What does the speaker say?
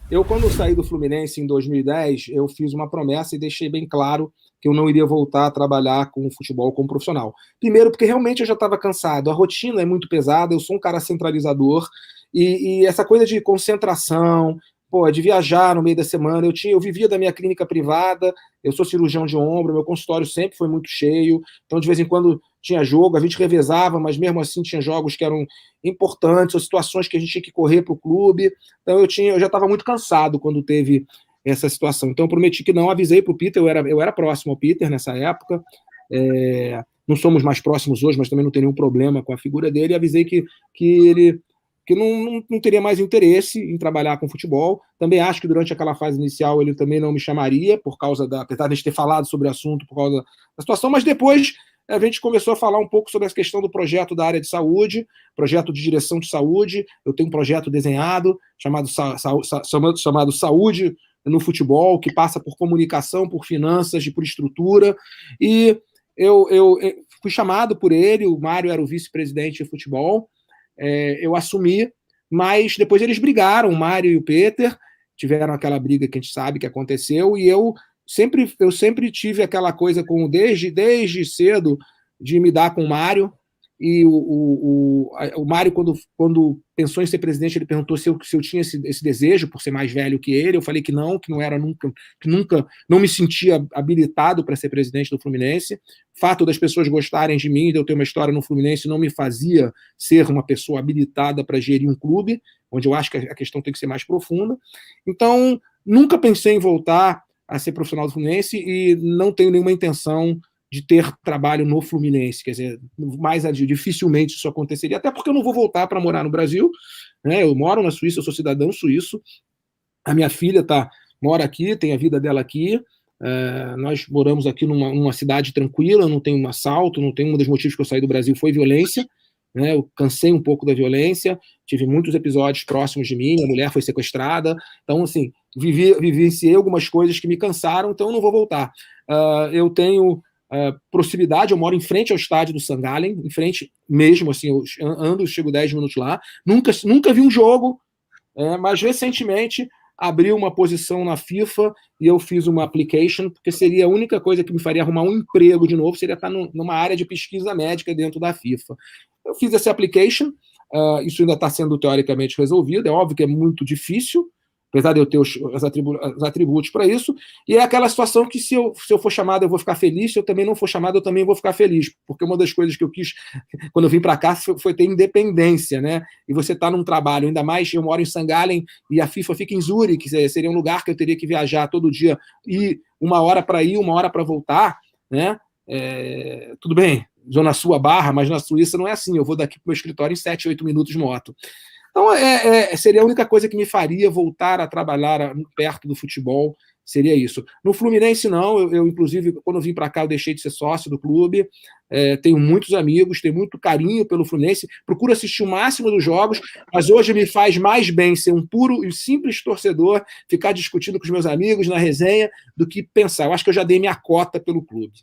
Eu, quando saí do Fluminense em 2010, eu fiz uma promessa e deixei bem claro que eu não iria voltar a trabalhar com o futebol como profissional. Primeiro, porque realmente eu já estava cansado, a rotina é muito pesada, eu sou um cara centralizador, e essa coisa de concentração, pô, de viajar no meio da semana, eu vivia da minha clínica privada, eu sou cirurgião de ombro, meu consultório sempre foi muito cheio, então de vez em quando tinha jogo, a gente revezava, mas mesmo assim tinha jogos que eram importantes, ou situações que a gente tinha que correr para o clube, então eu já estava muito cansado quando teve essa situação. Então eu prometi que não, avisei para o Peter, eu era próximo ao Peter nessa época, não somos mais próximos hoje, mas também não tem nenhum problema com a figura dele, e avisei que ele que não teria mais interesse em trabalhar com futebol. Também acho que durante aquela fase inicial ele também não me chamaria, apesar de a gente ter falado sobre o assunto por causa da situação, mas depois a gente começou a falar um pouco sobre essa questão do projeto da área de saúde, projeto de direção de saúde. Eu tenho um projeto desenhado chamado Saúde no Futebol, que passa por comunicação, por finanças e por estrutura. E eu fui chamado por ele, o Mário era o vice-presidente de futebol, eu assumi, mas depois eles brigaram, o Mário e o Peter, tiveram aquela briga que a gente sabe que aconteceu, e eu sempre tive aquela coisa desde cedo de me dar com o Mário, e o Mário, quando pensou em ser presidente, ele perguntou se eu tinha esse desejo, por ser mais velho que ele. Eu falei que não era nunca não me sentia habilitado para ser presidente do Fluminense. O fato das pessoas gostarem de mim, de eu ter uma história no Fluminense, não me fazia ser uma pessoa habilitada para gerir um clube, onde eu acho que a questão tem que ser mais profunda. Então, nunca pensei em voltar a ser profissional do Fluminense e não tenho nenhuma intenção de ter trabalho no Fluminense, quer dizer, dificilmente isso aconteceria, até porque eu não vou voltar para morar no Brasil, né? Eu moro na Suíça, eu sou cidadão suíço, a minha filha mora aqui, tem a vida dela aqui, nós moramos aqui numa cidade tranquila, não tem um assalto, não tem um dos motivos que eu saí do Brasil foi violência, né? Eu cansei um pouco da violência, tive muitos episódios próximos de mim, minha mulher foi sequestrada, então assim, vivenciei algumas coisas que me cansaram, então eu não vou voltar. Eu tenho proximidade, eu moro em frente ao estádio do St. Gallen, em frente mesmo, assim, eu chego 10 minutos lá, nunca vi um jogo, mas recentemente abri uma posição na FIFA e eu fiz uma application, porque seria a única coisa que me faria arrumar um emprego de novo, seria estar numa área de pesquisa médica dentro da FIFA. Eu fiz essa application, isso ainda está sendo teoricamente resolvido, é óbvio que é muito difícil, apesar de eu ter os atributos para isso, e é aquela situação que se eu for chamado eu vou ficar feliz, se eu também não for chamado eu também vou ficar feliz, porque uma das coisas que eu quis, quando eu vim para cá, foi ter independência, né? E você está num trabalho, ainda mais, eu moro em St. Gallen e a FIFA fica em Zurique, seria um lugar que eu teria que viajar todo dia, e uma hora para ir, uma hora para voltar, né? Tudo bem, Zona Sul a Barra, mas na Suíça não é assim, eu vou daqui para o meu escritório em 7, 8 minutos de moto. Então, seria a única coisa que me faria voltar a trabalhar perto do futebol, seria isso. No Fluminense, não. Eu inclusive, quando eu vim para cá, eu deixei de ser sócio do clube. Tenho muitos amigos, tenho muito carinho pelo Fluminense, procuro assistir o máximo dos jogos, mas hoje me faz mais bem ser um puro e simples torcedor, ficar discutindo com os meus amigos na resenha, do que pensar. Eu acho que eu já dei minha cota pelo clube.